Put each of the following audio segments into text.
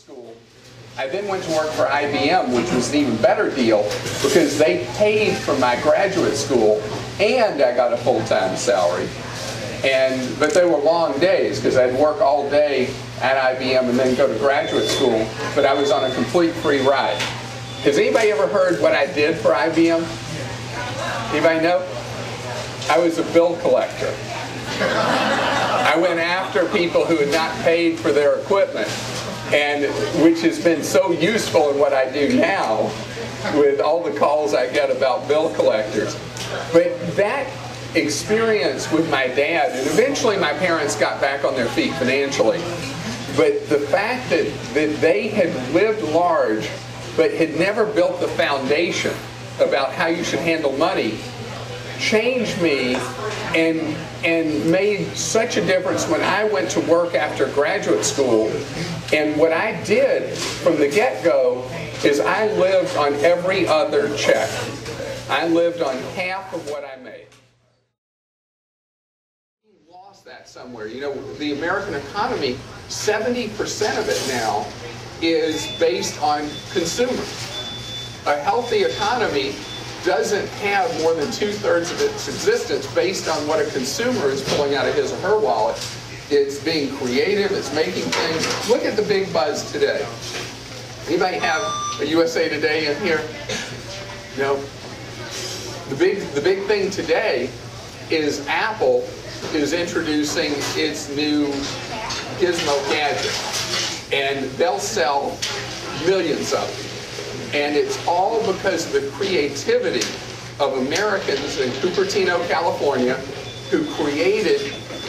school. I then went to work for IBM, which was an even better deal because they paid for my graduate school and I got a full-time salary. But they were long days because I'd work all day at IBM and then go to graduate school, but I was on a complete free ride. Has anybody ever heard what I did for IBM? Anybody know? I was a bill collector. I went after people who had not paid for their equipment, and which has been so useful in what I do now with all the calls I get about bill collectors. But that experience with my dad, and eventually my parents got back on their feet financially, but the fact that they had lived large but had never built the foundation about how you should handle money changed me and made such a difference when I went to work after graduate school. And what I did from the get-go is I lived on every other check. I lived on half of what I made. We lost that somewhere. You know, the American economy, 70% of it now is based on consumers. A healthy economy doesn't have more than 2/3 of its existence based on what a consumer is pulling out of his or her wallet. It's being creative, it's making things. Look at the big buzz today. Anybody have a USA Today in here? No? The big thing today is Apple is introducing its new Gizmo gadget. And they'll sell millions of them. And it's all because of the creativity of Americans in Cupertino, California, who created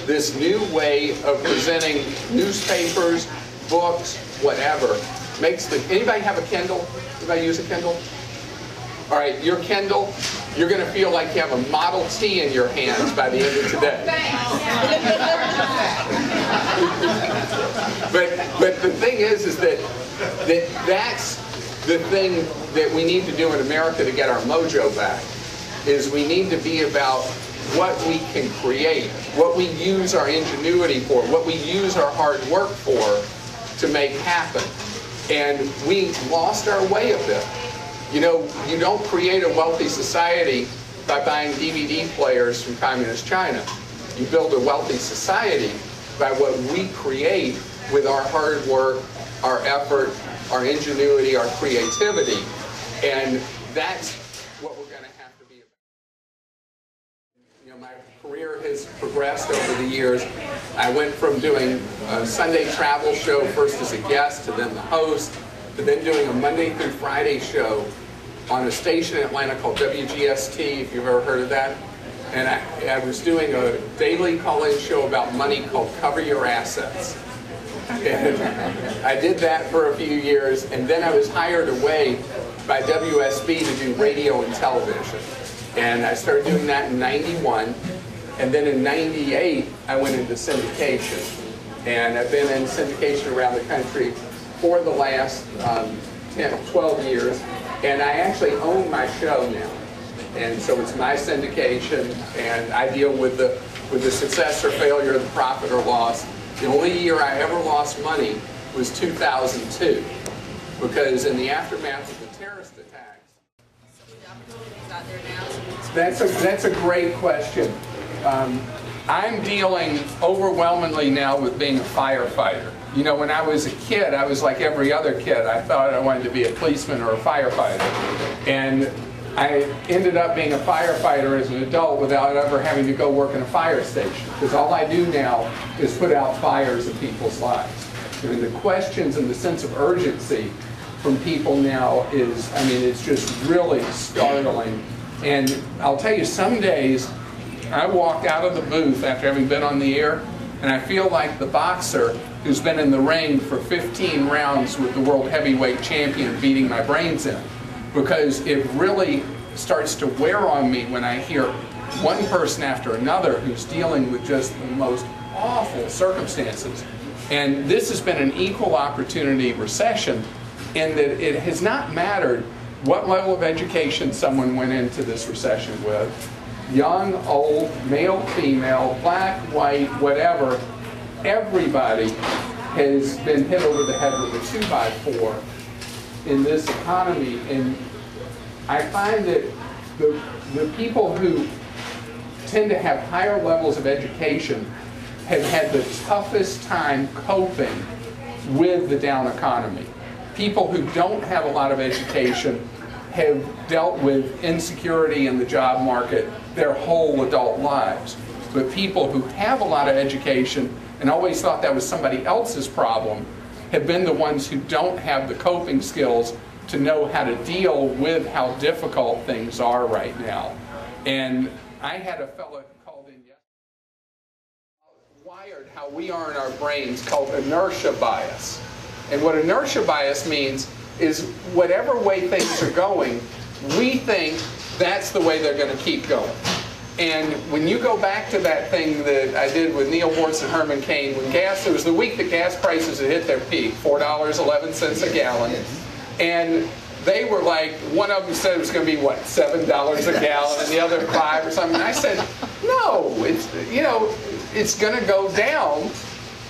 this new way of presenting newspapers, books, whatever. Anybody have a Kindle? Anybody use a Kindle? All right, your Kindle, you're going to feel like you have a Model T in your hands by the end of today. But the thing is that's the thing that we need to do in America to get our mojo back, is we need to be about what we can create, what we use our ingenuity for, what we use our hard work for to make happen. And we lost our way a bit. You know, you don't create a wealthy society by buying DVD players from communist China. You build a wealthy society by what we create with our hard work, our effort, our ingenuity, our creativity. And that's what we're going to have to be about. You know, my career has progressed over the years. I went from doing a Sunday travel show first as a guest to then the host, to then doing a Monday through Friday show on a station in Atlanta called WGST, if you've ever heard of that. And I was doing a daily call-in show about money called Cover Your Assets. And I did that for a few years, and then I was hired away by WSB to do radio and television. And I started doing that in '91, and then in '98 I went into syndication. And I've been in syndication around the country for the last 12 years, and I actually own my show now. And so it's my syndication, and I deal with the success or failure, the profit or loss. The only year I ever lost money was 2002, because in the aftermath of the terrorist attacks. So the opportunities out there now? That's a great question. I'm dealing overwhelmingly now with being a firefighter. You know, when I was a kid, I was like every other kid. I thought I wanted to be a policeman or a firefighter. And I ended up being a firefighter as an adult without ever having to go work in a fire station, because all I do now is put out fires in people's lives. I mean, the questions and the sense of urgency from people now is, I mean, it's just really startling. And I'll tell you, some days I walk out of the booth after having been on the air, and I feel like the boxer who's been in the ring for 15 rounds with the world heavyweight champion beating my brains in. Because it really starts to wear on me when I hear one person after another who's dealing with just the most awful circumstances. And this has been an equal opportunity recession in that it has not mattered what level of education someone went into this recession with. Young, old, male, female, black, white, whatever, everybody has been hit over the head with a 2x4 in this economy. And I find that the people who tend to have higher levels of education have had the toughest time coping with the down economy. People who don't have a lot of education have dealt with insecurity in the job market their whole adult lives. But people who have a lot of education and always thought that was somebody else's problem have been the ones who don't have the coping skills to know how to deal with how difficult things are right now. And I had a fellow called in yesterday, wired how we are in our brains, called inertia bias. And what inertia bias means is whatever way things are going, we think that's the way they're going to keep going. And when you go back to that thing that I did with Neil Bortz and Herman Cain, when gas, it was the week that gas prices had hit their peak, $4.11 a gallon. And they were like, one of them said it was going to be, what, $7 a gallon, and the other $5 or something. And I said, no, it's going to go down.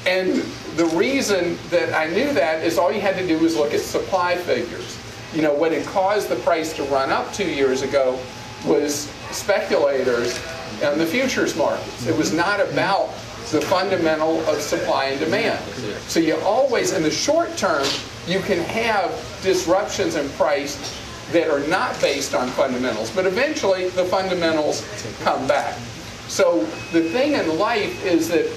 And the reason that I knew that is all you had to do was look at supply figures. You know, what had caused the price to run up 2 years ago was speculators and the futures markets. It was not about the fundamental of supply and demand. So you always, in the short term, you can have disruptions in price that are not based on fundamentals, but eventually the fundamentals come back. So the thing in life is that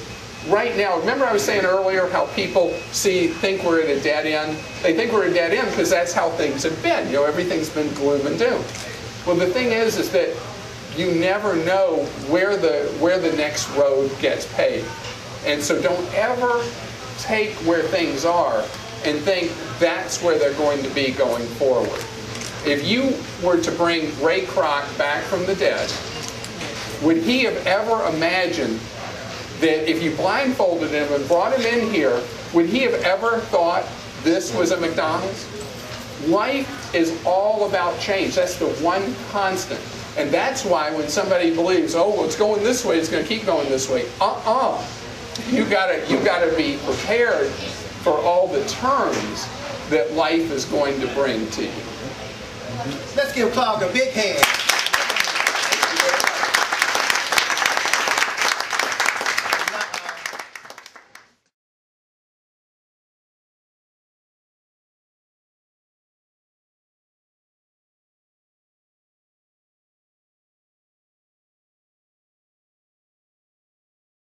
right now, remember I was saying earlier how people think we're at a dead end? They think we're at a dead end because that's how things have been. You know, everything's been gloom and doom. Well, the thing is that you never know where the next road gets paved. And so don't ever take where things are and think that's where they're going to be going forward. If you were to bring Ray Kroc back from the dead, would he have ever imagined that if you blindfolded him and brought him in here, would he have ever thought this was a McDonald's? Life is all about change. That's the one constant. And that's why when somebody believes, oh, well, it's going this way, it's going to keep going this way. You gotta be prepared for all the turns that life is going to bring to you. Let's give Clark a big hand.